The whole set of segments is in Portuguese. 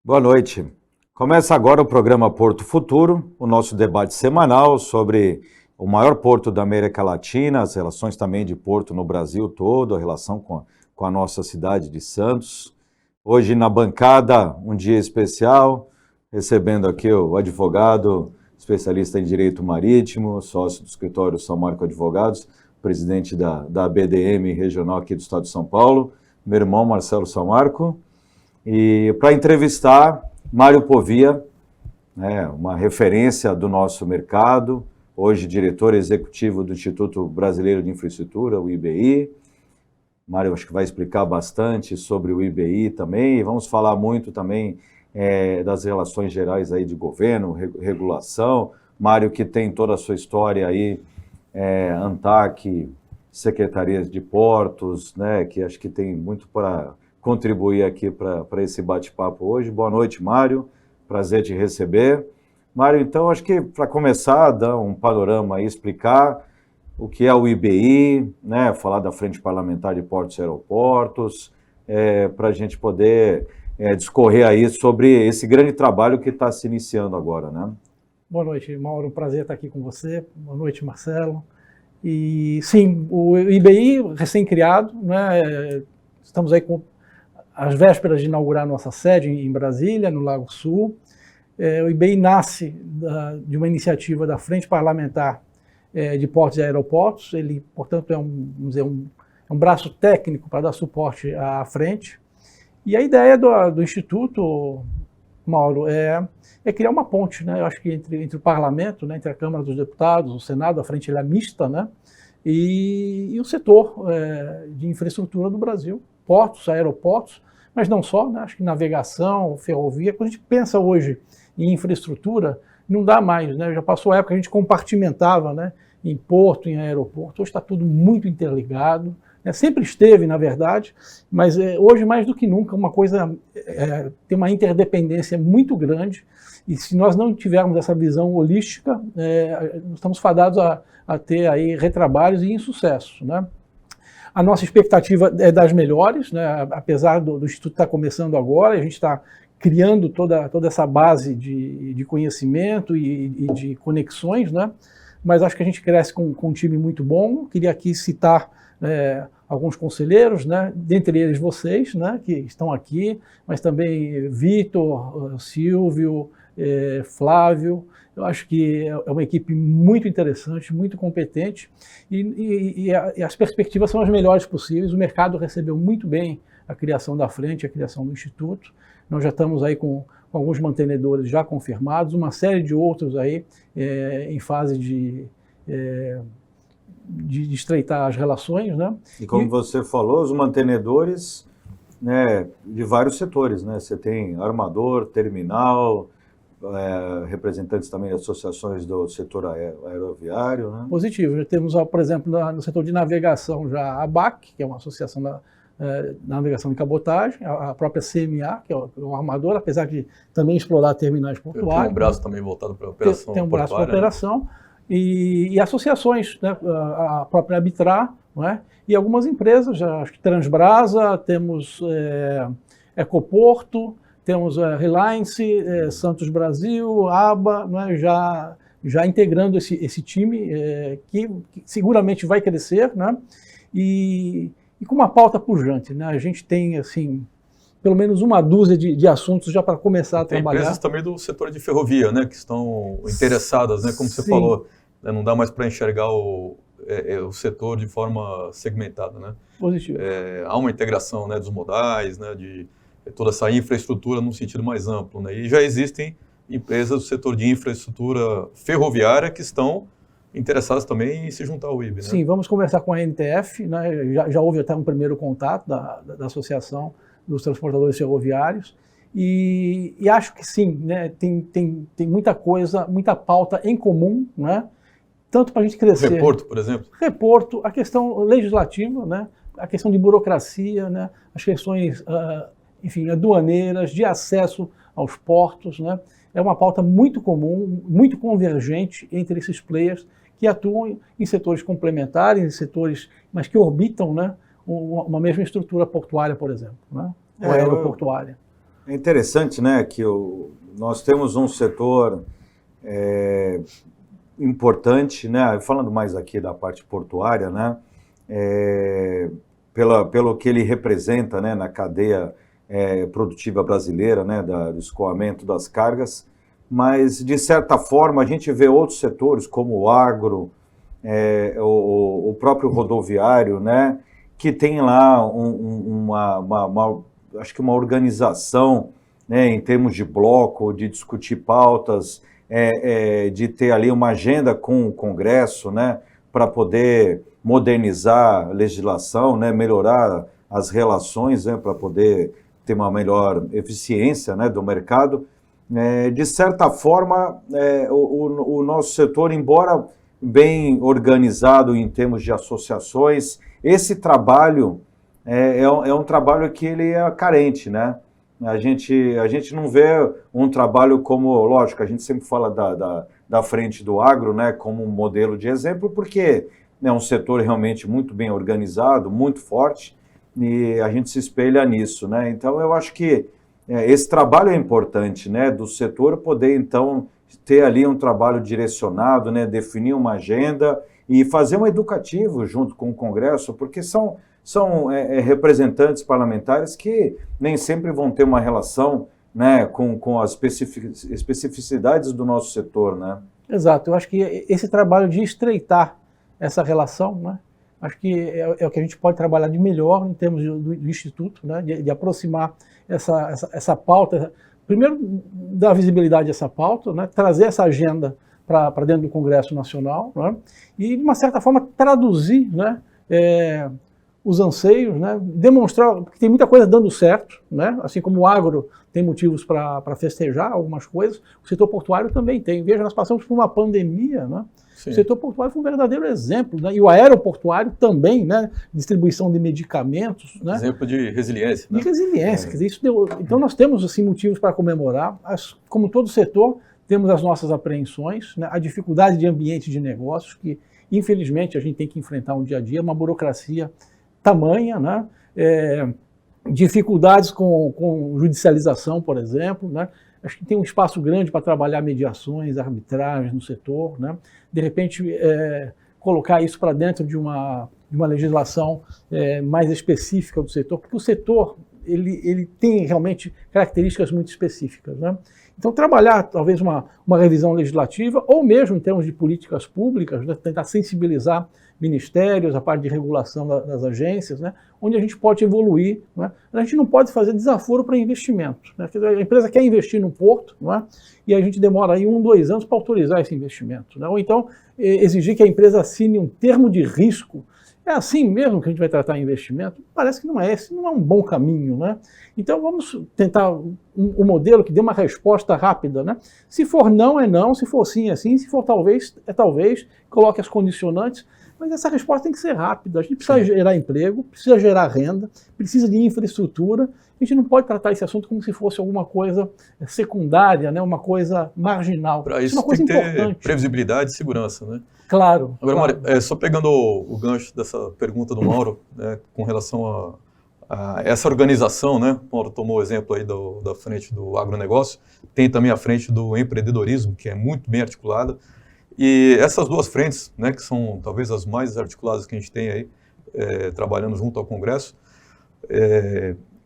Boa noite. Começa agora o programa Porto Futuro, o nosso debate semanal sobre o maior porto da América Latina, as relações também de porto no Brasil todo, a relação com a nossa cidade de Santos. Hoje na bancada, um dia especial, recebendo aqui o advogado, especialista em Direito Marítimo, sócio do escritório São Marco Advogados, presidente da BDM regional aqui do estado de São Paulo, meu irmão Marcelo São Marco. E para entrevistar Mário Povia, uma referência do nosso mercado, hoje diretor executivo do Instituto Brasileiro de Infraestrutura, o IBI. Mário acho que vai explicar bastante sobre o IBI também, e vamos falar muito também das relações gerais aí de governo, regulação. Mário que tem toda a sua história aí, ANTAC, secretarias de portos, né, que acho que tem muito para contribuir aqui para esse bate-papo hoje. Boa noite, Mário. Prazer te receber. Mário, então, acho que para começar, dar um panorama aí, explicar o que é o IBI, né, falar da Frente Parlamentar de Portos e Aeroportos, para a gente poder discorrer aí sobre esse grande trabalho que está se iniciando agora, né? Boa noite, Mauro. Um prazer estar aqui com você. Boa noite, Marcelo. E, sim, o IBI, recém-criado, né, estamos aí com às vésperas de inaugurar nossa sede em Brasília, no Lago Sul. O IBI nasce de uma iniciativa da Frente Parlamentar de Portos e Aeroportos. Ele, portanto, é um braço técnico para dar suporte à frente. E a ideia do Instituto, Mauro, é criar uma ponte, né? Eu acho que entre o Parlamento, né, entre a Câmara dos Deputados, o Senado, a frente é mista, né, e o setor de infraestrutura do Brasil, portos, aeroportos, mas não só, né? Acho que navegação, ferrovia. Quando a gente pensa hoje em infraestrutura, não dá mais, né? Já passou a época que a gente compartimentava, né, em porto, em aeroporto. Hoje está tudo muito interligado, né? Sempre esteve, na verdade, mas hoje mais do que nunca uma coisa tem uma interdependência muito grande, e se nós não tivermos essa visão holística, nós estamos fadados a ter aí retrabalhos e insucessos, né? A nossa expectativa é das melhores, né? Apesar do Instituto estar começando agora, a gente está criando toda essa base de conhecimento e de conexões, né? Mas acho que a gente cresce com um time muito bom. Queria aqui citar alguns conselheiros, né? Dentre eles vocês, né, que estão aqui, mas também Vitor, Silvio, Flávio. Eu acho que é uma equipe muito interessante, muito competente, e as perspectivas são as melhores possíveis. O mercado recebeu muito bem a criação da frente, a criação do Instituto. Nós já estamos aí com alguns mantenedores já confirmados, uma série de outros aí em fase de estreitar as relações, né? E como você falou, os mantenedores, né, de vários setores, né? Você tem armador, terminal, representantes também de associações do setor aeroviário, né? Positivo. Já temos, por exemplo, no setor de navegação já a ABAC, que é uma associação da navegação e cabotagem, a própria CMA, que é o armador, apesar de também explorar terminais portuários. Tem um braço também voltado para a operação. Tem um braço para a operação, né? E associações, né? A própria Arbitrar, né? E algumas empresas, acho que Transbrasa, temos Ecoporto, temos Reliance, Santos Brasil, ABA, né, já integrando esse time, que seguramente vai crescer, né, e com uma pauta pujante, né? A gente tem, assim, pelo menos uma dúzia de assuntos já para começar a trabalhar. Tem empresas também do setor de ferrovia, né, que estão interessadas, né, como você falou, né, não dá mais para enxergar o setor de forma segmentada, né? Positivo. Há uma integração, né, dos modais, né, de toda essa infraestrutura num sentido mais amplo, né? E já existem empresas do setor de infraestrutura ferroviária que estão interessadas também em se juntar ao IB, né? Sim, vamos conversar com a NTF, né? Já houve até um primeiro contato da Associação dos Transportadores Ferroviários, e acho que sim, né? Tem muita coisa, muita pauta em comum, né? Tanto para a gente crescer. Reporto, por exemplo? Reporto, a questão legislativa, né? A questão de burocracia, né? As questões, enfim, aduaneiras, de acesso aos portos, né? É uma pauta muito comum, muito convergente entre esses players que atuam em setores complementares, em setores, mas que orbitam, né, uma mesma estrutura portuária, por exemplo, né, ou aeroportuária. É interessante, né, que nós temos um setor importante, né, falando mais aqui da parte portuária, né, pelo que ele representa, né, na cadeia produtiva brasileira, né, do escoamento das cargas, mas, de certa forma, a gente vê outros setores, como o agro, o próprio rodoviário, né, que tem lá acho que uma organização, né, em termos de bloco, de discutir pautas, de ter ali uma agenda com o Congresso, né, para poder modernizar a legislação, né, melhorar as relações, né, para poder ter uma melhor eficiência, né, do mercado. De certa forma, o nosso setor, embora bem organizado em termos de associações, esse trabalho é um trabalho que ele é carente, né? A gente não vê um trabalho como, lógico, a gente sempre fala da frente do agro, né, como um modelo de exemplo, porque é um setor realmente muito bem organizado, muito forte, e a gente se espelha nisso, né? Então, eu acho que esse trabalho é importante, né, do setor poder, então, ter ali um trabalho direcionado, né, definir uma agenda e fazer um educativo junto com o Congresso, porque são representantes parlamentares que nem sempre vão ter uma relação, né, com as especificidades do nosso setor, né? Exato, eu acho que esse trabalho de estreitar essa relação, né, acho que é o que a gente pode trabalhar de melhor em termos do Instituto, né, de aproximar essa pauta, primeiro dar visibilidade a essa pauta, né, trazer essa agenda para dentro do Congresso Nacional, né, e de uma certa forma traduzir, né, os anseios, né, demonstrar que tem muita coisa dando certo, né, assim como o agro tem motivos para festejar algumas coisas, o setor portuário também tem. Veja, nós passamos por uma pandemia, né? Sim. O setor portuário foi um verdadeiro exemplo, né? E o aeroportuário também, né? Distribuição de medicamentos, né? Exemplo de resiliência, né? De resiliência, quer dizer, isso deu... Então nós temos assim motivos para comemorar, como todo setor, temos as nossas apreensões, né? A dificuldade de ambiente de negócios, que infelizmente a gente tem que enfrentar no dia a dia, uma burocracia tamanha, né? Dificuldades com judicialização, por exemplo, né? Acho que tem um espaço grande para trabalhar mediações, arbitragens no setor, né? De repente, colocar isso para dentro de uma legislação mais específica do setor, porque o setor ele tem realmente características muito específicas, né? Então, trabalhar talvez uma revisão legislativa, ou mesmo em termos de políticas públicas, né? Tentar sensibilizar ministérios, a parte de regulação das agências, né? Onde a gente pode evoluir, né? A gente não pode fazer desaforo para investimento, né? A empresa quer investir no porto, não é? E a gente demora aí 1, 2 anos para autorizar esse investimento, né? Ou então exigir que a empresa assine um termo de risco. É assim mesmo que a gente vai tratar investimento? Parece que não é esse, não é um bom caminho, né? Então vamos tentar um modelo que dê uma resposta rápida, né? Se for não, é não, se for sim, é sim, se for talvez, é talvez, coloque as condicionantes, mas essa resposta tem que ser rápida. A gente precisa gerar emprego, precisa gerar renda, precisa de infraestrutura. A gente não pode tratar esse assunto como se fosse alguma coisa secundária, né? Uma coisa marginal. Para isso é uma coisa tem que ter importante. Previsibilidade e segurança, né? Claro. Agora, claro. Mário, só pegando o gancho dessa pergunta do Mauro, né, com relação a essa organização, né? O Mauro tomou o exemplo aí da frente do agronegócio, tem também a frente do empreendedorismo, que é muito bem articulada. E essas duas frentes, né, que são talvez as mais articuladas que a gente tem aí, trabalhando junto ao Congresso,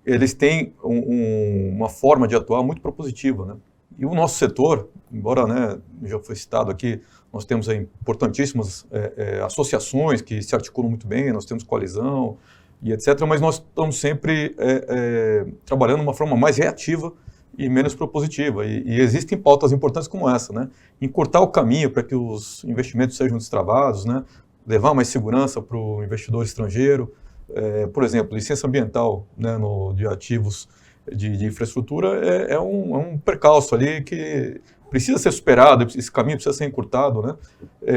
eles têm uma forma de atuar muito propositiva, né? E o nosso setor, embora, né, já foi citado aqui, nós temos aí importantíssimas associações que se articulam muito bem, nós temos coalizão e etc., mas nós estamos sempre trabalhando de uma forma mais reativa e menos propositiva. E existem pautas importantes como essa, né? Encurtar o caminho para que os investimentos sejam destravados, né? Levar mais segurança para o investidor estrangeiro. Por exemplo, licença ambiental, né, de ativos de infraestrutura é um percalço ali que precisa ser superado, esse caminho precisa ser encurtado, né?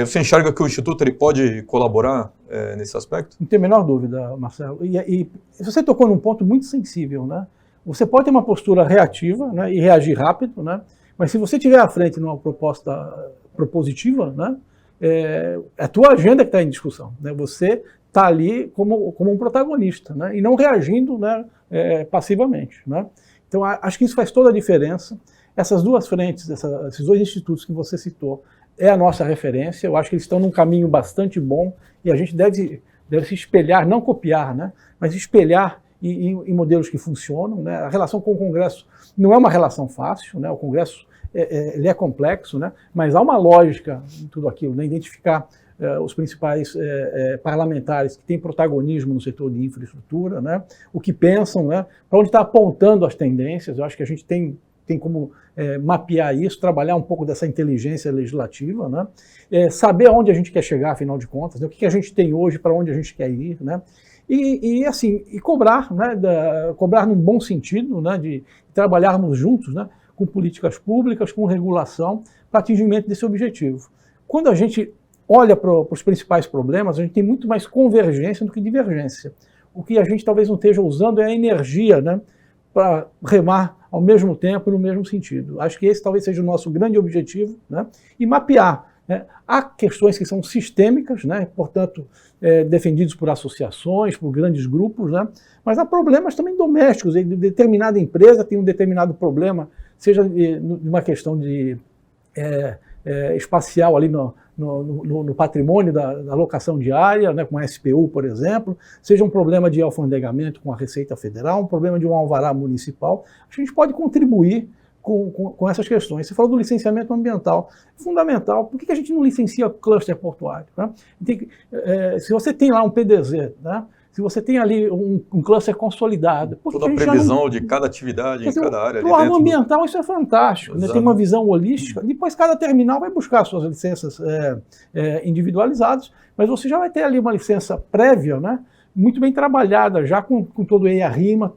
Você enxerga que o Instituto ele pode colaborar nesse aspecto? Não tem a menor dúvida, Marcelo. E você tocou num ponto muito sensível, né? Você pode ter uma postura reativa, né, e reagir rápido, né? Mas se você estiver à frente numa proposta propositiva, né, é a tua agenda que está em discussão, né? Você está ali como um protagonista, né? E não reagindo, né, passivamente, né? Então, acho que isso faz toda a diferença. Essas duas frentes, esses dois institutos que você citou, é a nossa referência. Eu acho que eles estão num caminho bastante bom e a gente deve se espelhar, não copiar, né, mas espelhar em modelos que funcionam, né? A relação com o Congresso não é uma relação fácil, né? O Congresso ele é complexo, né? Mas há uma lógica em tudo aquilo, né? Identificar os principais parlamentares que têm protagonismo no setor de infraestrutura, né? O que pensam, né? Para onde está apontando as tendências. Eu acho que a gente tem como mapear isso, trabalhar um pouco dessa inteligência legislativa, né? Saber aonde a gente quer chegar, afinal de contas, né? O que a gente tem hoje, para onde a gente quer ir, né? E cobrar, né? Cobrar num bom sentido, né? De trabalharmos juntos, né? Com políticas públicas, com regulação, para atingimento desse objetivo. Quando a gente olha para os principais problemas, a gente tem muito mais convergência do que divergência. O que a gente talvez não esteja usando é a energia, né? Para remar ao mesmo tempo, no mesmo sentido. Acho que esse talvez seja o nosso grande objetivo, né? E mapear, né? Há questões que são sistêmicas, né? Portanto, defendidos por associações, por grandes grupos, né? Mas há problemas também domésticos. Determinada empresa tem um determinado problema, seja de uma questão de espacial ali no patrimônio da locação diária, né, com a SPU, por exemplo, seja um problema de alfandegamento com a Receita Federal, um problema de um alvará municipal. A gente pode contribuir com essas questões. Você falou do licenciamento ambiental, fundamental. Por que a gente não licencia cluster portuário? Né? Se você tem lá um PDZ, né? Se você tem ali um cluster consolidado... Toda a previsão de cada atividade em cada área. Para o órgão ambiental isso é fantástico, né? Tem uma visão holística. Depois cada terminal vai buscar suas licenças individualizadas, mas você já vai ter ali uma licença prévia, né? Muito bem trabalhada, já com todo o EIA-RIMA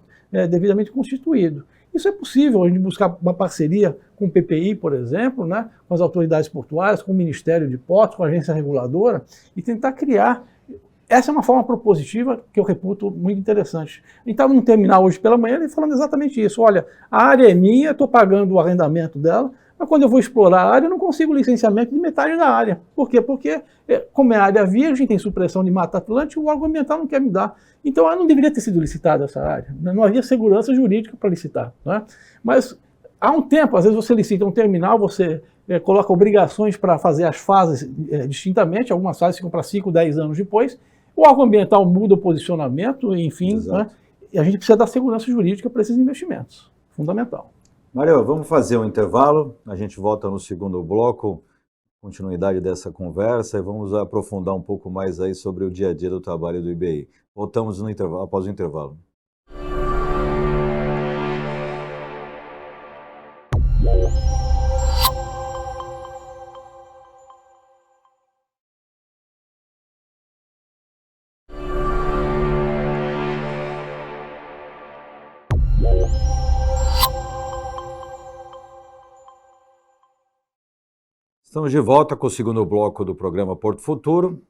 devidamente constituído. Isso é possível, a gente buscar uma parceria com o PPI, por exemplo, né? Com as autoridades portuárias, com o Ministério de Portos, com a agência reguladora, e tentar criar. Essa é uma forma propositiva que eu reputo muito interessante. A gente estava num terminal hoje pela manhã ele falando exatamente isso. Olha, a área é minha, estou pagando o arrendamento dela, mas quando eu vou explorar a área, eu não consigo licenciamento de metade da área. Por quê? Porque, como é área virgem, tem supressão de Mata Atlântica, o órgão ambiental não quer me dar. Então, ela não deveria ter sido licitada essa área. Não havia segurança jurídica para licitar. Né? Mas, há um tempo, às vezes você licita um terminal, você coloca obrigações para fazer as fases distintamente, algumas fases ficam para 5, 10 anos depois. O órgão ambiental muda o posicionamento, enfim, né? E a gente precisa dar segurança jurídica para esses investimentos. Fundamental. Mário, vamos fazer um intervalo, a gente volta no segundo bloco, continuidade dessa conversa, e vamos aprofundar um pouco mais aí sobre o dia a dia do trabalho do IBI. Voltamos no intervalo, após o intervalo. Estamos de volta com o segundo bloco do programa Porto Futuro,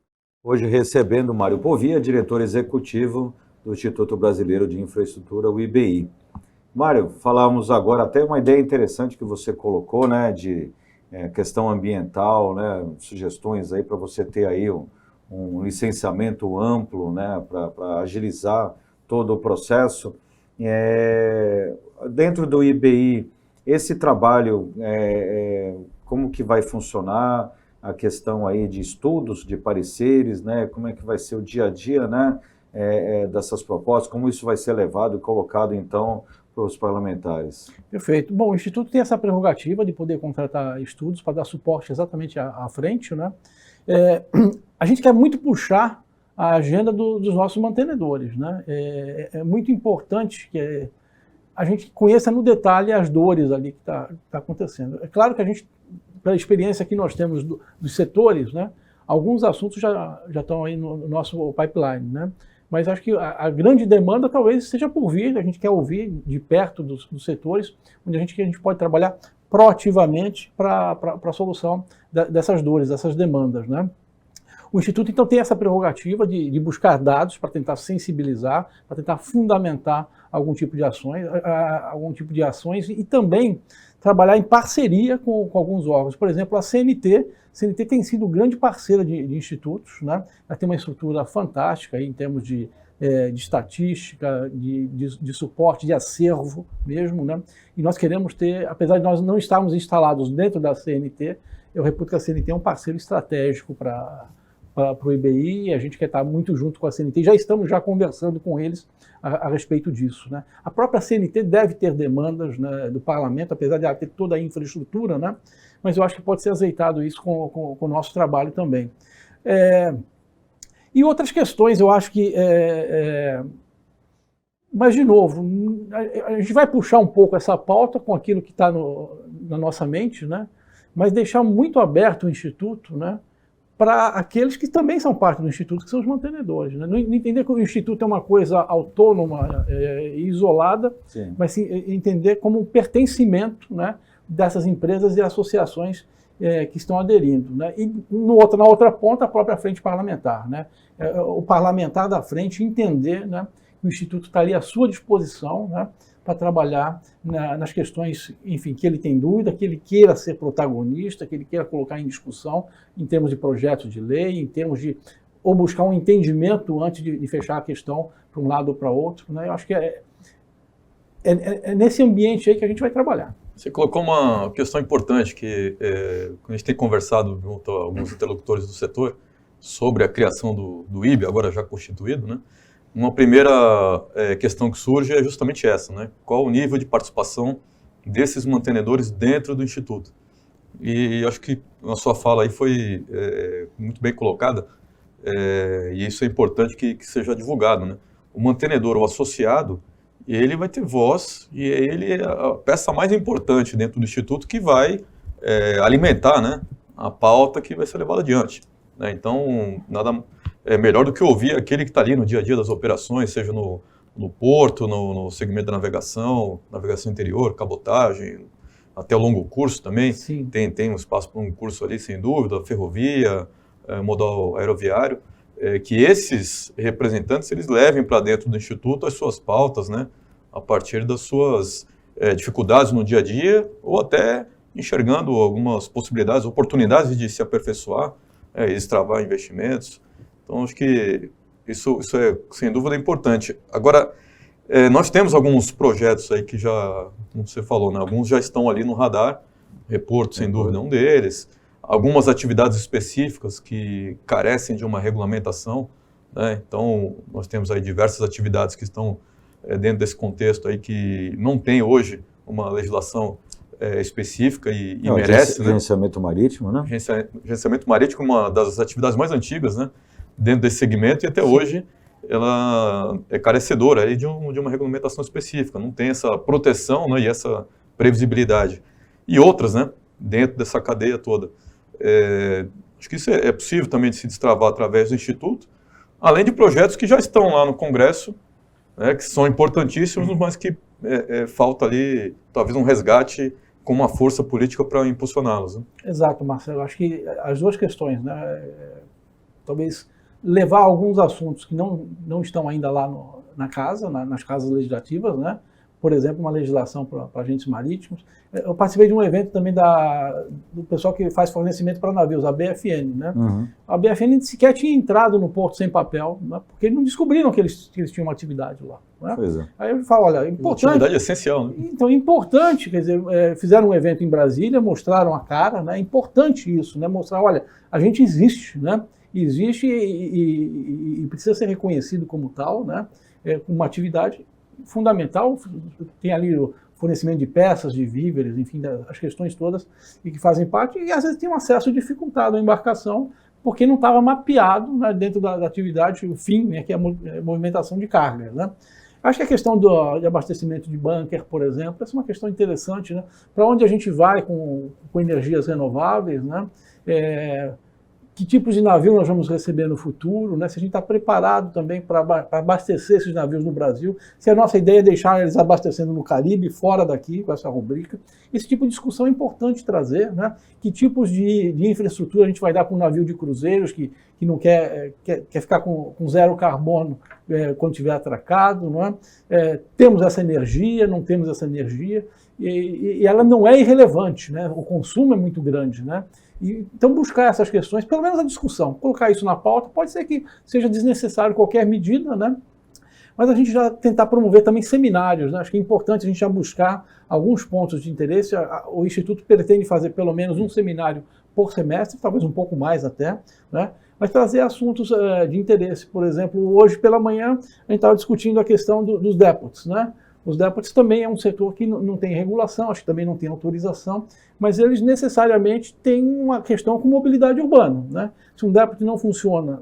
hoje recebendo Mário Povia, diretor executivo do Instituto Brasileiro de Infraestrutura, o IBI. Mário, falamos agora até uma ideia interessante que você colocou, né, de questão ambiental, né, sugestões aí para você ter aí um licenciamento amplo, né, para agilizar todo o processo. Dentro do IBI, esse trabalho, como que vai funcionar a questão aí de estudos, de pareceres, né? Como é que vai ser o dia a dia, né? Dessas propostas, como isso vai ser levado e colocado, então, para os parlamentares? Perfeito. Bom, o Instituto tem essa prerrogativa de poder contratar estudos para dar suporte exatamente à frente, né? A gente quer muito puxar a agenda dos nossos mantenedores, né? É muito importante a gente conheça no detalhe as dores ali que está acontecendo. É claro que a gente, pela experiência que nós temos dos setores, né, alguns assuntos já estão aí no nosso pipeline, né? Mas acho que a grande demanda talvez seja por vir, a gente quer ouvir de perto dos setores, onde a gente pode trabalhar proativamente para a solução dessas dores, dessas demandas, né? O Instituto, então, tem essa prerrogativa de buscar dados para tentar sensibilizar, para tentar fundamentar algum tipo de ações e também trabalhar em parceria com alguns órgãos. Por exemplo, a CNT tem sido grande parceira de institutos, né? Ela tem uma estrutura fantástica aí, em termos de estatística, de suporte, de acervo mesmo, né? E nós queremos ter, apesar de nós não estarmos instalados dentro da CNT, eu reputo que a CNT é um parceiro estratégico para o IBI, e a gente quer estar muito junto com a CNT, já estamos conversando com eles a respeito disso, né? A própria CNT deve ter demandas, né, do parlamento, apesar de ela ter toda a infraestrutura, né? Mas eu acho que pode ser azeitado isso com o nosso trabalho também. E outras questões, eu acho que... Mas, de novo, a gente vai puxar um pouco essa pauta com aquilo que está na nossa mente, né? Mas deixar muito aberto o Instituto, né, para aqueles que também são parte do Instituto, que são os mantenedores, né? Não entender que o Instituto é uma coisa autônoma e isolada, sim, mas sim entender como um pertencimento, né, dessas empresas e associações que estão aderindo, né? E na outra ponta, a própria frente parlamentar, né? O parlamentar da frente entender, né, que o Instituto está ali à sua disposição, né, para trabalhar nas questões, enfim, que ele tem dúvida, que ele queira ser protagonista, que ele queira colocar em discussão em termos de projetos de lei, em termos ou buscar um entendimento antes de fechar a questão para um lado ou para outro, né? Eu acho que é nesse ambiente aí que a gente vai trabalhar. Você colocou uma questão importante que a gente tem conversado junto a alguns interlocutores do setor sobre a criação do IBE, agora já constituído, né? Uma primeira questão que surge é justamente essa, né? Qual o nível de participação desses mantenedores dentro do Instituto? E acho que a sua fala aí foi muito bem colocada, e isso é importante que seja divulgado, né? O mantenedor, o associado, ele vai ter voz e ele é a peça mais importante dentro do Instituto que vai alimentar, né, a pauta que vai ser levada adiante, né? Então, nada melhor do que ouvir aquele que está ali no dia a dia das operações, seja no porto, no segmento da navegação interior, cabotagem, até o longo curso também. Sim. Tem um espaço para um curso ali, sem dúvida, ferrovia, modal aeroviário, que esses representantes eles levem para dentro do Instituto as suas pautas, né, a partir das suas dificuldades no dia a dia, ou até enxergando algumas possibilidades, oportunidades de se aperfeiçoar, destravar investimentos. Então, acho que isso é, sem dúvida, importante. Agora, nós temos alguns projetos aí que já, como você falou, né, alguns já estão ali no radar, Reporto, sem dúvida, é um deles. Algumas atividades específicas que carecem de uma regulamentação, né? Então, nós temos aí diversas atividades que estão dentro desse contexto aí que não tem hoje uma legislação específica e merece, né? Gerenciamento marítimo, né? Gerenciamento marítimo é uma das atividades mais antigas, né, dentro desse segmento, e até hoje ela é carecedora aí de uma regulamentação específica, não tem essa proteção, né, e essa previsibilidade. E outras, né, dentro dessa cadeia toda. Acho que isso é possível também de se destravar através do Instituto, além de projetos que já estão lá no Congresso, né, que são importantíssimos, mas que falta ali talvez um resgate com uma força política para impulsioná-los, né? Exato, Marcelo. Acho que as duas questões, né, talvez levar alguns assuntos que não estão ainda lá na casa, nas casas legislativas, né? Por exemplo, uma legislação para agentes marítimos. Eu participei de um evento também do pessoal que faz fornecimento para navios, a BFN, né? Uhum. A BFN sequer tinha entrado no Porto Sem Papel, né? Porque eles não descobriram que eles tinham uma atividade lá, né? Pois é. Aí eu falo, olha, é importante... Uma atividade essencial, né? Então, é importante, quer dizer, fizeram um evento em Brasília, mostraram a cara, né? É importante isso, né? Mostrar, olha, a gente existe, né? Existe e precisa ser reconhecido como tal, né? Uma atividade fundamental, tem ali o fornecimento de peças, de víveres, enfim, as questões todas e que fazem parte, e às vezes tem um acesso dificultado à embarcação, porque não estava mapeado, né, dentro da atividade, o fim, né, que é a movimentação de carga, né? Acho que a questão de abastecimento de bunker, por exemplo, essa é uma questão interessante, né? Para onde a gente vai com energias renováveis, né? Que tipos de navio nós vamos receber no futuro, né? Se a gente está preparado também para abastecer esses navios no Brasil, se a nossa ideia é deixar eles abastecendo no Caribe, fora daqui, com essa rubrica. Esse tipo de discussão é importante trazer, né? Que tipos de infraestrutura a gente vai dar para um navio de cruzeiros que não quer ficar com zero carbono quando estiver atracado, não é? Temos essa energia, não temos essa energia, e ela não é irrelevante, né? O consumo é muito grande, né? Então, buscar essas questões, pelo menos a discussão, colocar isso na pauta, pode ser que seja desnecessário qualquer medida, né? Mas a gente já tentar promover também seminários, né? Acho que é importante a gente já buscar alguns pontos de interesse. O Instituto pretende fazer pelo menos um seminário por semestre, talvez um pouco mais até, né? Mas trazer assuntos de interesse. Por exemplo, hoje pela manhã a gente estava discutindo a questão dos depots, né? Os depots também é um setor que não tem regulação, acho que também não tem autorização, mas eles necessariamente têm uma questão com mobilidade urbana, né? Se um depot não funciona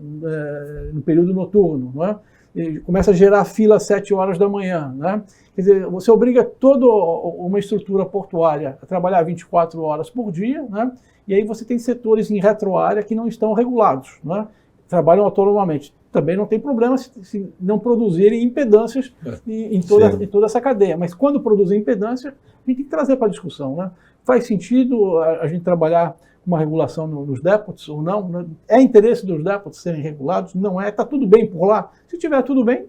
no período noturno, né? E começa a gerar fila às 7 horas da manhã, né? Quer dizer, você obriga toda uma estrutura portuária a trabalhar 24 horas por dia, né? E aí você tem setores em retroárea que não estão regulados, né? Trabalham autonomamente. Também não tem problema se não produzirem impedâncias em toda essa cadeia. Mas quando produzem impedância, a gente tem que trazer para a discussão, né? Faz sentido a gente trabalhar uma regulação nos depots ou não? Né? É interesse dos depots serem regulados? Não é? Está tudo bem por lá? Se tiver tudo bem,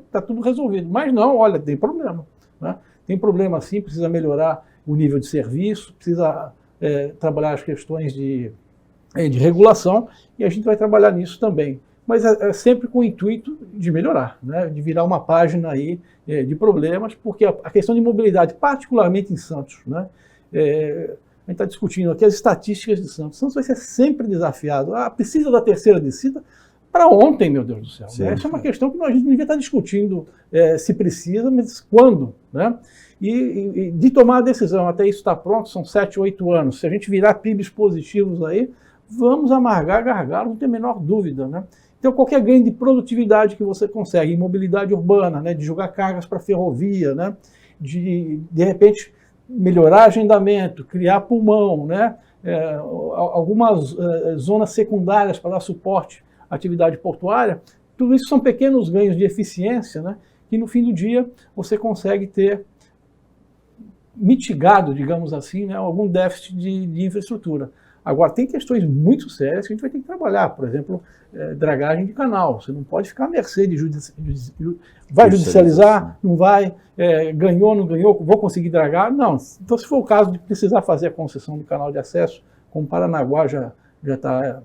está tudo resolvido. Mas não, olha, tem problema, né? Tem problema sim, precisa melhorar o nível de serviço, precisa trabalhar as questões de regulação, e a gente vai trabalhar nisso também. Mas é sempre com o intuito de melhorar, né? De virar uma página aí de problemas, porque a questão de mobilidade, particularmente em Santos, né? A gente está discutindo aqui as estatísticas de Santos. Santos vai ser sempre desafiado. Precisa da terceira descida para ontem, meu Deus do céu. Né? Essa é uma questão que a gente não devia estar discutindo se precisa, mas quando, né? E de tomar a decisão, até isso estar pronto, são 7, 8 anos. Se a gente virar PIBs positivos aí, vamos amargar gargalo, não tem a menor dúvida, né? Então, qualquer ganho de produtividade que você consegue em mobilidade urbana, né, de jogar cargas para ferrovia, né, de repente, melhorar agendamento, criar pulmão, né, algumas zonas secundárias para dar suporte à atividade portuária, tudo isso são pequenos ganhos de eficiência, né, que no fim do dia você consegue ter mitigado, digamos assim, né, algum déficit de infraestrutura. Agora, tem questões muito sérias que a gente vai ter que trabalhar, por exemplo, dragagem de canal. Você não pode ficar à mercê de vai judicializar, não vai, ganhou, não ganhou, vou conseguir dragar? Não. Então, se for o caso de precisar fazer a concessão do canal de acesso, como Paranaguá já está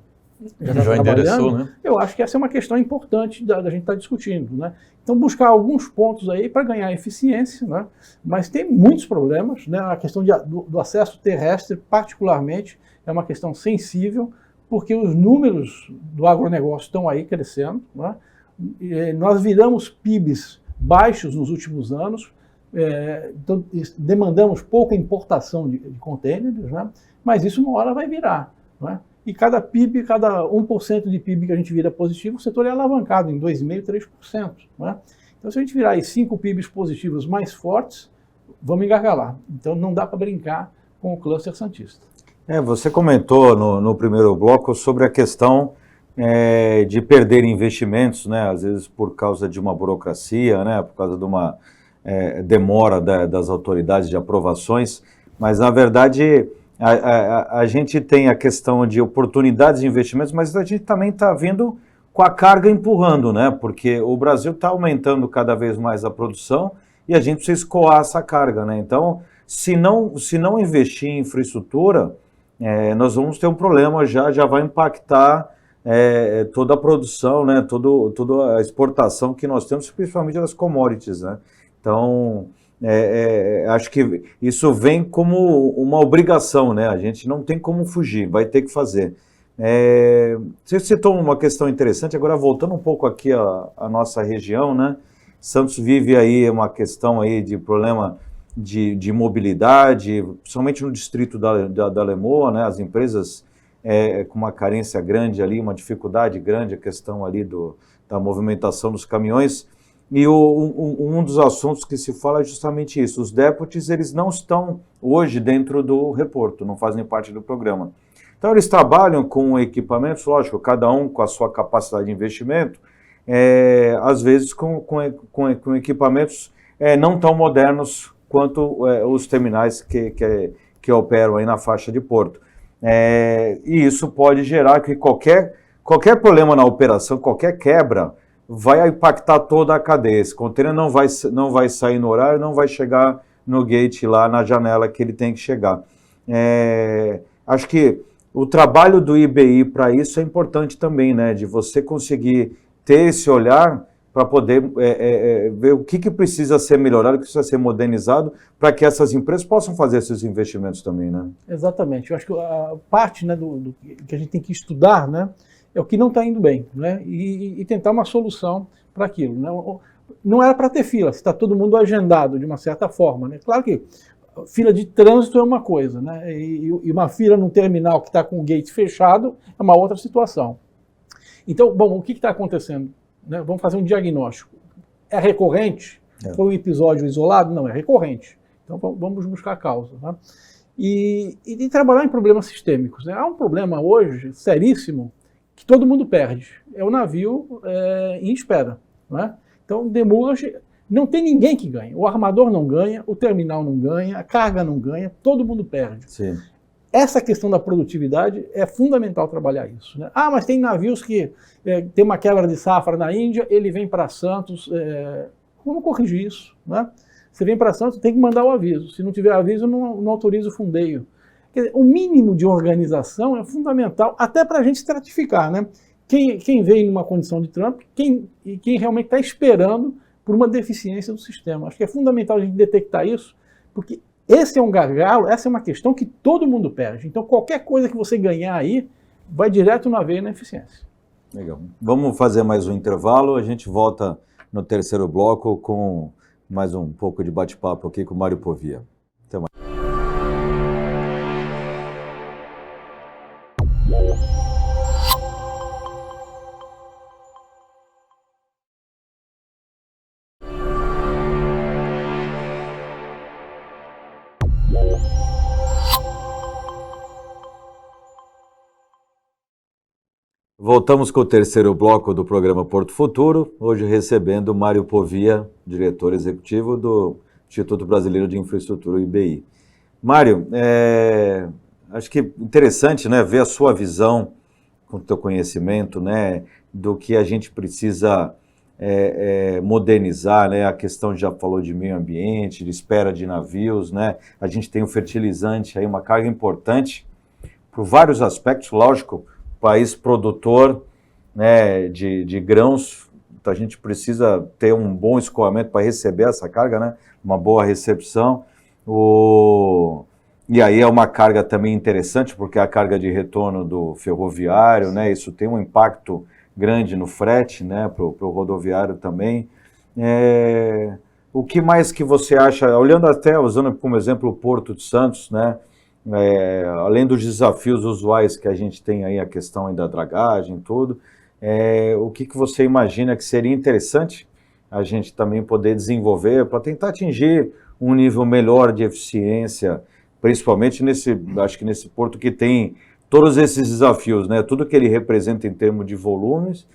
trabalhando, né? Eu acho que essa é uma questão importante da gente estar discutindo, né? Então, buscar alguns pontos aí para ganhar eficiência, né? Mas tem muitos problemas, né? A questão do acesso terrestre, particularmente, é uma questão sensível, porque os números do agronegócio estão aí crescendo, né? Nós viramos PIBs baixos nos últimos anos, então demandamos pouca importação de contêineres, né? Mas isso uma hora vai virar, né? E cada PIB, cada 1% de PIB que a gente vira positivo, o setor é alavancado em 2,5%, 3%. Né? Então, se a gente virar aí 5 PIBs positivos mais fortes, vamos engargalar. Então, não dá para brincar com o cluster santista. Você comentou no primeiro bloco sobre a questão de perder investimentos, né? Às vezes por causa de uma burocracia, né? Por causa de uma demora das autoridades de aprovações, mas, na verdade, a gente tem a questão de oportunidades de investimentos, mas a gente também está vindo com a carga empurrando, né? Porque o Brasil está aumentando cada vez mais a produção e a gente precisa escoar essa carga, né? Então, se não investir em infraestrutura, nós vamos ter um problema, já vai impactar toda a produção, né? Toda a exportação que nós temos, principalmente das commodities, né? Então, acho que isso vem como uma obrigação, né? A gente não tem como fugir, vai ter que fazer. Você citou uma questão interessante, agora voltando um pouco aqui à nossa região, né? Santos vive aí uma questão aí de problema de mobilidade, principalmente no distrito da Lemoa, né? As empresas com uma carência grande ali, uma dificuldade grande, a questão ali da movimentação dos caminhões. E um dos assuntos que se fala é justamente isso. Os deputies, eles não estão hoje dentro do reporto, não fazem parte do programa. Então, eles trabalham com equipamentos, lógico, cada um com a sua capacidade de investimento, às vezes com equipamentos não tão modernos quanto os terminais que operam aí na faixa de Porto. E isso pode gerar que qualquer problema na operação, qualquer quebra, vai impactar toda a cadeia. Esse container não vai sair no horário, não vai chegar no gate lá na janela que ele tem que chegar. Acho que o trabalho do IBI para isso é importante também, né? De você conseguir ter esse olhar para poder ver o que precisa ser melhorado, o que precisa ser modernizado, para que essas empresas possam fazer esses investimentos também, né? Exatamente. Eu acho que a parte, né, do que a gente tem que estudar, né, é o que não está indo bem, né, e tentar uma solução para aquilo, né? Não era para ter fila, se está todo mundo agendado de uma certa forma, né? Claro que fila de trânsito é uma coisa, né? E uma fila num terminal que está com o gate fechado é uma outra situação. Então, bom, o que está acontecendo? Né? Vamos fazer um diagnóstico. É recorrente? Foi um episódio isolado? Não, é recorrente. Então, vamos buscar a causa. Tá? E trabalhar em problemas sistêmicos. Né? Há um problema hoje seríssimo que todo mundo perde. É o navio em espera. Né? Então, demurrage. Não tem ninguém que ganha. O armador não ganha, o terminal não ganha, a carga não ganha, todo mundo perde. Sim. Essa questão da produtividade é fundamental trabalhar isso. Né? Mas tem navios que tem uma quebra de safra na Índia, ele vem para Santos. Vamos corrigir isso. Né? Você vem para Santos, tem que mandar o aviso. Se não tiver aviso, não autoriza o fundeio. Quer dizer, o mínimo de organização é fundamental, até para a gente estratificar. Né? Quem veio numa condição de trampo e quem realmente está esperando por uma deficiência do sistema. Acho que é fundamental a gente detectar isso, porque esse é um gargalo, essa é uma questão que todo mundo perde. Então, qualquer coisa que você ganhar aí, vai direto na veia e na eficiência. Legal. Vamos fazer mais um intervalo, a gente volta no terceiro bloco com mais um pouco de bate-papo aqui com o Mário Povia. Até mais. Voltamos com o terceiro bloco do programa Porto Futuro, hoje recebendo Mário Povia, diretor executivo do Instituto Brasileiro de Infraestrutura, IBI. Mário, acho que interessante, né, ver a sua visão, com o teu conhecimento, né, do que a gente precisa modernizar, né, a questão já falou de meio ambiente, de espera de navios, né, a gente tem o fertilizante aí, uma carga importante, por vários aspectos, lógico, país produtor, né, de grãos, a gente precisa ter um bom escoamento para receber essa carga, né, uma boa recepção. E aí é uma carga também interessante, porque é a carga de retorno do ferroviário, né, isso tem um impacto grande no frete, né, para o rodoviário também. O que mais que você acha, olhando até, usando como exemplo o Porto de Santos, né, além dos desafios usuais que a gente tem aí, a questão aí da dragagem, tudo, o que você imagina que seria interessante a gente também poder desenvolver para tentar atingir um nível melhor de eficiência, principalmente acho que nesse porto que tem todos esses desafios, né? Tudo que ele representa em termos de volumes,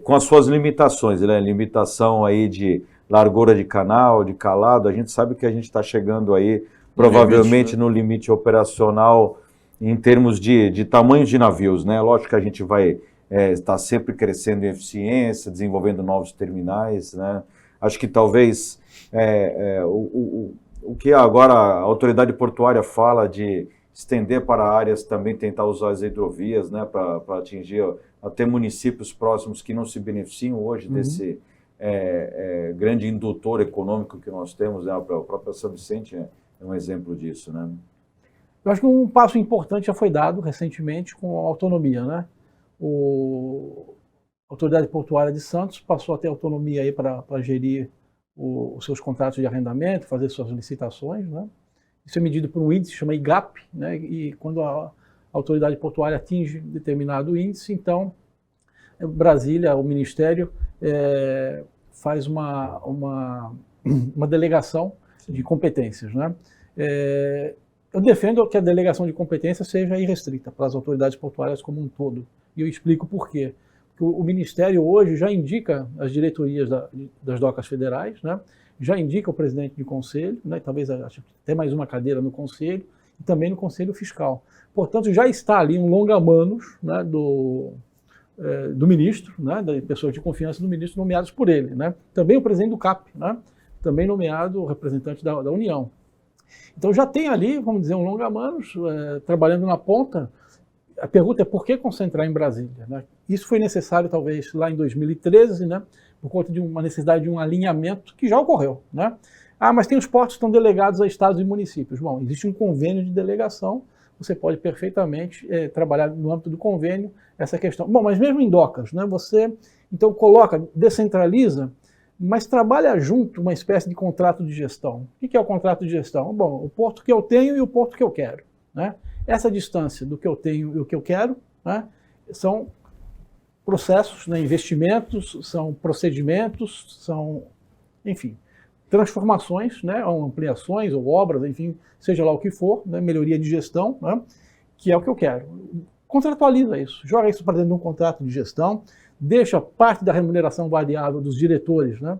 com as suas limitações, né? Limitação aí de largura de canal, de calado, a gente sabe que a gente está chegando aí provavelmente no limite operacional em termos de tamanho de navios, né? Lógico que a gente vai estar sempre crescendo em eficiência, desenvolvendo novos terminais, né? Acho que talvez o que agora a autoridade portuária fala de estender para áreas também, tentar usar as hidrovias, né? Para atingir até municípios próximos que não se beneficiam hoje desse grande indutor econômico que nós temos, né? A própria São Vicente é um exemplo disso, né? Eu acho que um passo importante já foi dado recentemente com a autonomia, né? A Autoridade Portuária de Santos passou a ter autonomia aí para gerir os seus contratos de arrendamento, fazer suas licitações, né? Isso é medido por um índice chama IGAP, né? E quando a Autoridade Portuária atinge determinado índice, então Brasília, o Ministério, faz uma delegação de competências, né? Eu defendo que a delegação de competências seja irrestrita para as autoridades portuárias como um todo. E eu explico por quê. Porque o Ministério hoje já indica as diretorias das docas federais, né? Já indica o presidente de conselho, né? Talvez até mais uma cadeira no conselho, e também no conselho fiscal. Portanto, já está ali um longa-manos, né, do ministro, né, das pessoas de confiança do ministro nomeados por ele, né? Também o presidente do CAP, né? Também nomeado representante da União. Então já tem ali, vamos dizer, um longa-manos trabalhando na ponta. A pergunta é por que concentrar em Brasília, né? Isso foi necessário talvez lá em 2013, né, por conta de uma necessidade de um alinhamento que já ocorreu, né? Mas tem os portos que estão delegados a estados e municípios. Bom, existe um convênio de delegação, você pode perfeitamente trabalhar no âmbito do convênio essa questão. Bom, mas mesmo em docas, né, você então descentraliza, mas trabalha junto uma espécie de contrato de gestão. O que é o contrato de gestão? Bom, o porto que eu tenho e o porto que eu quero, né? Essa distância do que eu tenho e o que eu quero, né, são processos, né, investimentos, são procedimentos, são, enfim, transformações, né, ou ampliações ou obras, enfim, seja lá o que for, né, melhoria de gestão, né, que é o que eu quero. Contratualiza isso, joga isso para dentro de um contrato de gestão, deixa parte da remuneração variável dos diretores, né,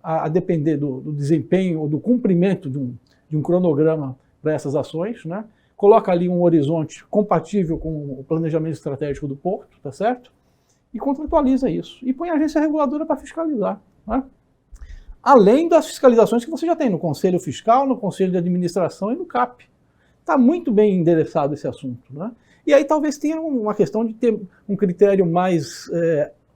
a depender do desempenho ou do cumprimento de um cronograma para essas ações, né, coloca ali um horizonte compatível com o planejamento estratégico do porto, tá certo? E contratualiza isso. E põe a agência reguladora para fiscalizar, né? Além das fiscalizações que você já tem no Conselho Fiscal, no Conselho de Administração e no CAP. Está muito bem endereçado esse assunto, né? E aí talvez tenha uma questão de ter um critério mais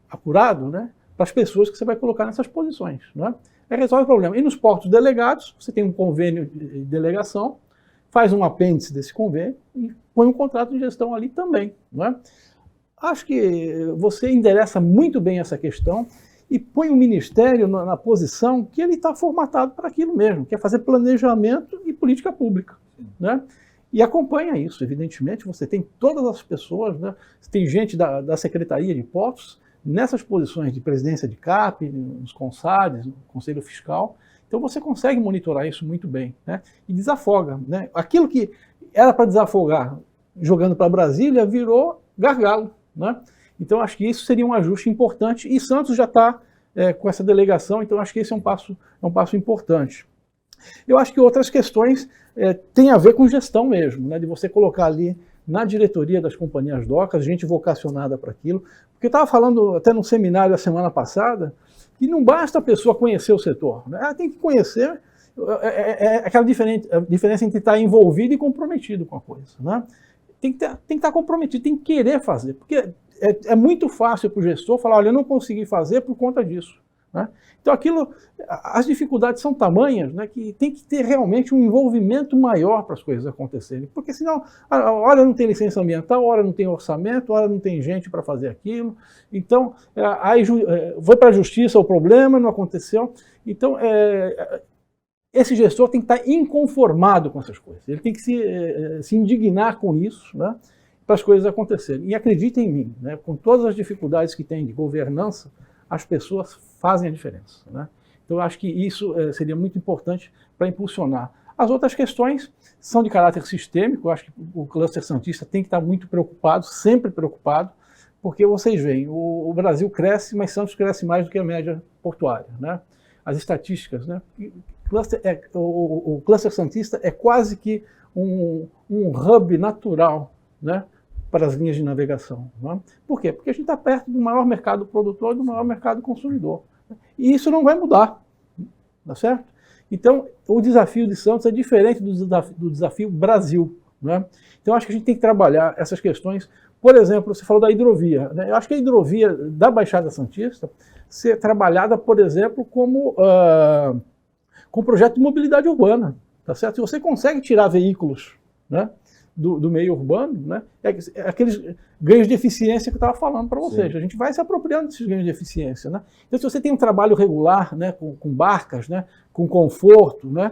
apurado, né, para as pessoas que você vai colocar nessas posições, né? Aí resolve o problema. E nos portos delegados, você tem um convênio de delegação, faz um apêndice desse convênio e põe um contrato de gestão ali também, né? Acho que você endereça muito bem essa questão e põe o Ministério na posição que ele está formatado para aquilo mesmo, que é fazer planejamento e política pública, né? E acompanha isso, evidentemente, você tem todas as pessoas, né? Você tem gente da Secretaria de Portos nessas posições de presidência de CAP, nos CONSADs, no Conselho Fiscal, então você consegue monitorar isso muito bem, né? E desafoga, né? Aquilo que era para desafogar jogando para Brasília virou gargalo, né? Então acho que isso seria um ajuste importante e Santos já está com essa delegação, então acho que esse é um passo importante. Eu acho que outras questões têm a ver com gestão mesmo, né? De você colocar ali na diretoria das companhias docas, gente vocacionada para aquilo, porque eu estava falando até num seminário a semana passada, que não basta a pessoa conhecer o setor, né? Ela tem que conhecer aquela diferença entre estar envolvido e comprometido com a coisa, né? Tem que estar comprometido, tem que querer fazer, porque é muito fácil para o gestor falar, olha, eu não consegui fazer por conta disso, né? Então as dificuldades são tamanhas, né, que tem que ter realmente um envolvimento maior para as coisas acontecerem, porque senão, hora não tem licença ambiental, hora não tem orçamento, hora não tem gente para fazer aquilo, então aí foi para a justiça o problema, não aconteceu, então esse gestor tem que estar inconformado com essas coisas, ele tem que se indignar com isso, né, para as coisas acontecerem, e acreditem em mim, né, com todas as dificuldades que tem de governança, as pessoas fazem a diferença, né? Então, eu acho que isso seria muito importante para impulsionar. As outras questões são de caráter sistêmico, eu acho que o cluster santista tem que estar muito preocupado, sempre preocupado, porque vocês veem, o Brasil cresce, mas Santos cresce mais do que a média portuária, né? As estatísticas, né? O cluster santista é quase que um hub natural, né, para as linhas de navegação, né? Por quê? Porque a gente está perto do maior mercado produtor e do maior mercado consumidor. E isso não vai mudar, tá certo? Então, o desafio de Santos é diferente do desafio Brasil, né? Então, acho que a gente tem que trabalhar essas questões. Por exemplo, você falou da hidrovia, né? Eu acho que a hidrovia da Baixada Santista ser trabalhada, por exemplo, como com projeto de mobilidade urbana, tá certo? Se você consegue tirar veículos, né, do meio urbano, né, aqueles ganhos de eficiência que eu estava falando para vocês. Sim. A gente vai se apropriando desses ganhos de eficiência, né? Então, se você tem um trabalho regular, né, com barcas, né, com conforto, né,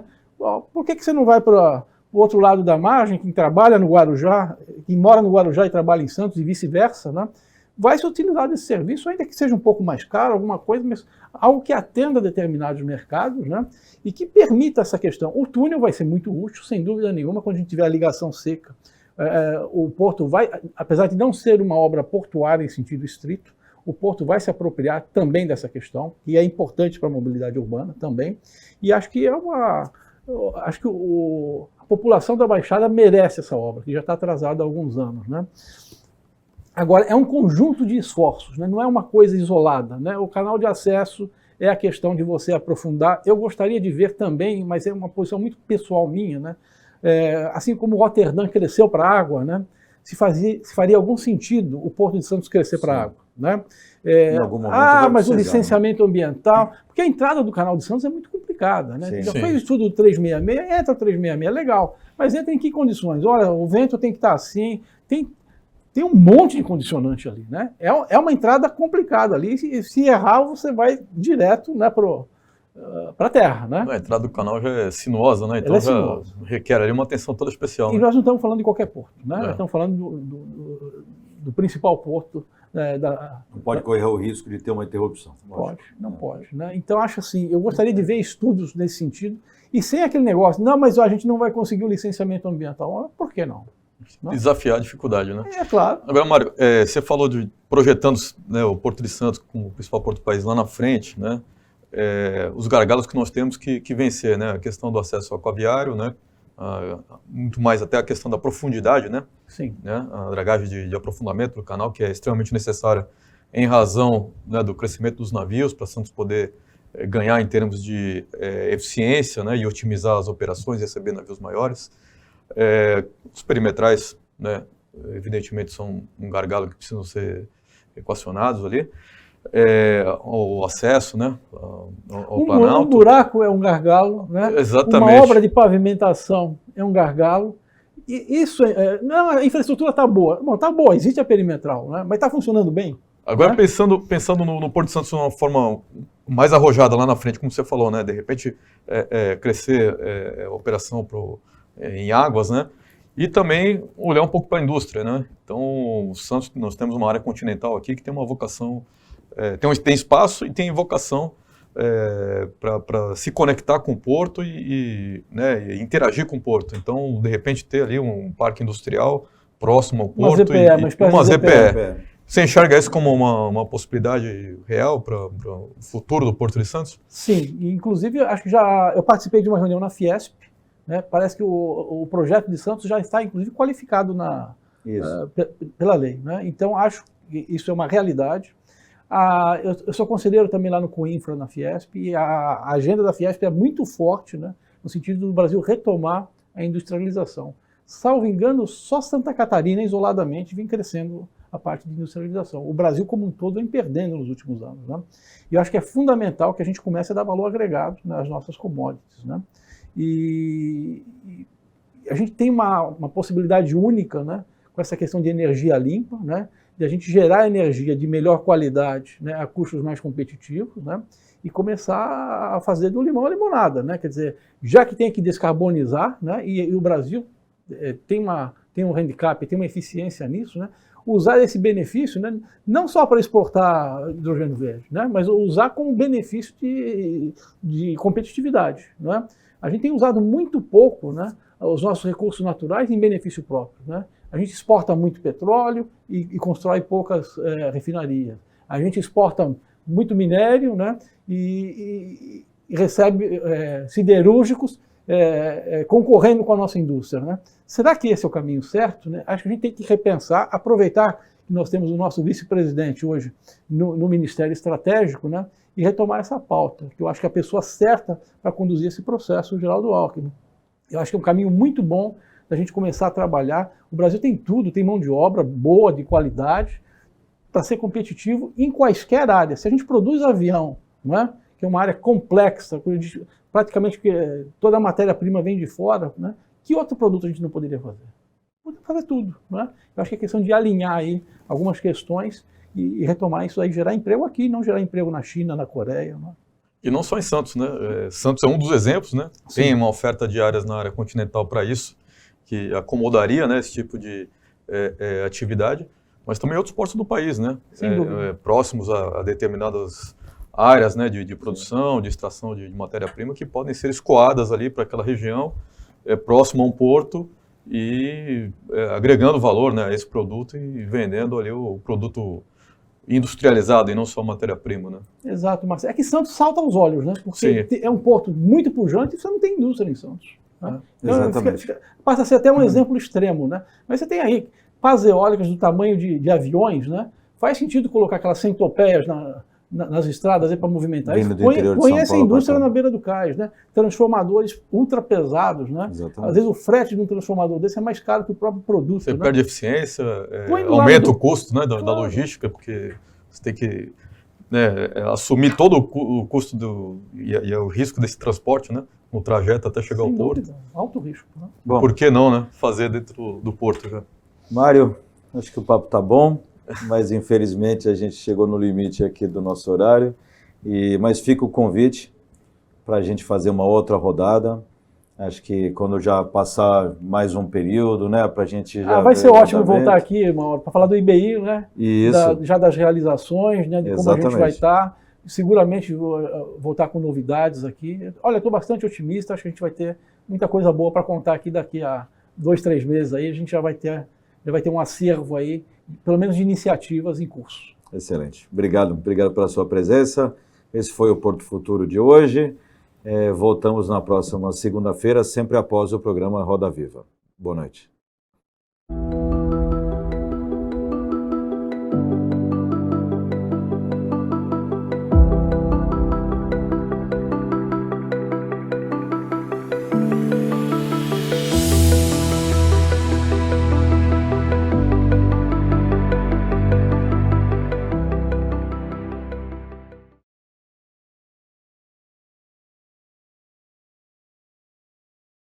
por que você não vai para o outro lado da margem, quem trabalha no Guarujá, quem mora no Guarujá e trabalha em Santos e vice-versa, né? vai se utilizar desse serviço, ainda que seja um pouco mais caro, alguma coisa, mas algo que atenda a determinados mercados, né? E que permita essa questão. O túnel vai ser muito útil, sem dúvida nenhuma, quando a gente tiver a ligação seca. O porto vai, apesar de não ser uma obra portuária em sentido estrito, o porto vai se apropriar também dessa questão, e é importante para a mobilidade urbana também. E acho que a população da Baixada merece essa obra, que já está atrasada há alguns anos, né? Agora, é um conjunto de esforços, né? Não é uma coisa isolada, né? O canal de acesso é a questão de você aprofundar. Eu gostaria de ver também, mas é uma posição muito pessoal minha, né? Assim como Roterdã cresceu para a água, né? Se faria algum sentido o Porto de Santos crescer para a água, né? Em algum momento mas o precisar, licenciamento ambiental, porque a entrada do Canal de Santos é muito complicada, né? Sim. Já fez o estudo do 366, entra o 366, legal, mas entra em que condições? Olha, o vento tem que estar assim, tem um monte de condicionante ali, né? É uma entrada complicada ali, se errar você vai direto, né, para a terra, né? A entrada do canal já é sinuosa, né? Então já requer ali uma atenção toda especial. E né? nós não estamos falando de qualquer porto, né? Nós estamos falando do principal porto. Não pode correr o risco de ter uma interrupção. Não pode. Né? Então, acho assim, eu gostaria de ver estudos nesse sentido, e sem aquele negócio, não, mas a gente não vai conseguir o licenciamento ambiental. Por que não? Desafiar a dificuldade, né? É claro. Agora, Mário, você falou de projetando, né, o Porto de Santos como o principal porto do país lá na frente, né? Os gargalos que nós temos que vencer, né? A questão do acesso aquaviário, né? Muito mais até a questão da profundidade, né? Sim. Né? A dragagem de aprofundamento do canal, que é extremamente necessária em razão, né, do crescimento dos navios, para Santos poder ganhar em termos de eficiência, né, e otimizar as operações e receber navios maiores. Os perimetrais, né, evidentemente, são um gargalo que precisam ser equacionados ali. O acesso, né, ao Planalto. Um buraco é um gargalo, né? Exatamente. Uma obra de pavimentação é um gargalo. E isso, não, a infraestrutura está boa. Bom, está boa, existe a perimetral, né? Mas está funcionando bem. Agora, né? pensando no Porto de Santos de uma forma mais arrojada lá na frente, como você falou, né? De repente, crescer a operação em águas, né? E também olhar um pouco para a indústria, né? Então, o Santos, nós temos uma área continental aqui que tem uma vocação, tem espaço e tem vocação para se conectar com o porto né, e interagir com o porto. Então, de repente, ter ali um parque industrial próximo ao porto uma ZPE. Você enxerga isso como uma possibilidade real para o futuro do Porto de Santos? Sim, inclusive acho que eu participei de uma reunião na Fiesp, né? Parece que o projeto de Santos já está inclusive qualificado pela lei, né? Então acho que isso é uma realidade. Eu sou conselheiro também lá no Coinfra, na Fiesp, e a agenda da Fiesp é muito forte, né? No sentido do Brasil retomar a industrialização. Salvo engano, só Santa Catarina isoladamente vem crescendo a parte de industrialização. O Brasil como um todo vem perdendo nos últimos anos, né? E eu acho que é fundamental que a gente comece a dar valor agregado nas nossas commodities, né? E a gente tem uma possibilidade única, né, com essa questão de energia limpa, né, de a gente gerar energia de melhor qualidade, né, a custos mais competitivos, né, e começar a fazer do limão a limonada, né? Quer dizer, já que tem que descarbonizar, né, e o Brasil tem um handicap, tem uma eficiência nisso, né, usar esse benefício, né, não só para exportar hidrogênio verde, né, mas usar como benefício de competitividade, né? A gente tem usado muito pouco, né, os nossos recursos naturais em benefício próprio, né? A gente exporta muito petróleo e constrói poucas refinarias. A gente exporta muito minério, né, e recebe siderúrgicos concorrendo com a nossa indústria, né? Será que esse é o caminho certo, né? Acho que a gente tem que repensar, aproveitar que nós temos o nosso vice-presidente hoje no Ministério Estratégico, né, e retomar essa pauta, que eu acho que a pessoa certa para conduzir esse processo, o Geraldo Alckmin. Eu acho que é um caminho muito bom da gente começar a trabalhar. O Brasil tem tudo, tem mão de obra boa, de qualidade, para ser competitivo em quaisquer áreas. Se a gente produz avião, não é? Que é uma área complexa, praticamente toda a matéria-prima vem de fora, né? Que outro produto a gente não poderia fazer? Poderia fazer tudo, né? Eu acho que é questão de alinhar aí algumas questões e retomar isso aí, gerar emprego aqui, não gerar emprego na China, na Coreia. Né? E não só em Santos, né? Santos é um dos exemplos, né? Sim. Tem uma oferta de áreas na área continental para isso, que acomodaria, né, esse tipo de atividade. mas também outros portos do país, né? Sem dúvida. Próximos a determinadas áreas, né, de produção, de extração de matéria-prima que podem ser escoadas ali para aquela região, próximo a um porto e agregando valor, né, a esse produto e vendendo ali o produto industrializado e não só matéria-prima, né? Exato, Marcelo. É que Santos salta aos olhos, né? Porque é um porto muito pujante e você não tem indústria em Santos. Né? Então, Exatamente. passa a ser até um exemplo extremo, né? Mas você tem aí pás eólicas do tamanho de aviões, né? Faz sentido colocar aquelas centopeias nas estradas para movimentar isso. Põe essa indústria na beira do cais, né? Transformadores ultra pesados, né? Exatamente. Às vezes o frete de um transformador desse é mais caro que o próprio produto. Você né? perde eficiência, aumenta o custo, né, da logística, porque você tem que assumir todo o custo e o risco desse transporte, né? No trajeto até chegar ao porto. Dúvida. Alto risco. Né? Bom, por que não, né? Fazer dentro do porto já. Mário, acho que o papo tá bom, mas infelizmente a gente chegou no limite aqui do nosso horário. Mas fica o convite para a gente fazer uma outra rodada. Acho que quando já passar mais um período, né, para a gente já... vai ser ótimo voltar aqui, Mauro, para falar do IBI, né? Isso. Já das realizações, né, de como a gente vai estar. Seguramente voltar com novidades aqui. Olha, estou bastante otimista, acho que a gente vai ter muita coisa boa para contar aqui daqui a 2, 3 meses aí. A gente já vai ter um acervo aí, pelo menos de iniciativas em curso. Excelente. Obrigado pela sua presença. Esse foi o Porto Futuro de hoje. Voltamos na próxima segunda-feira, sempre após o programa Roda Viva. Boa noite.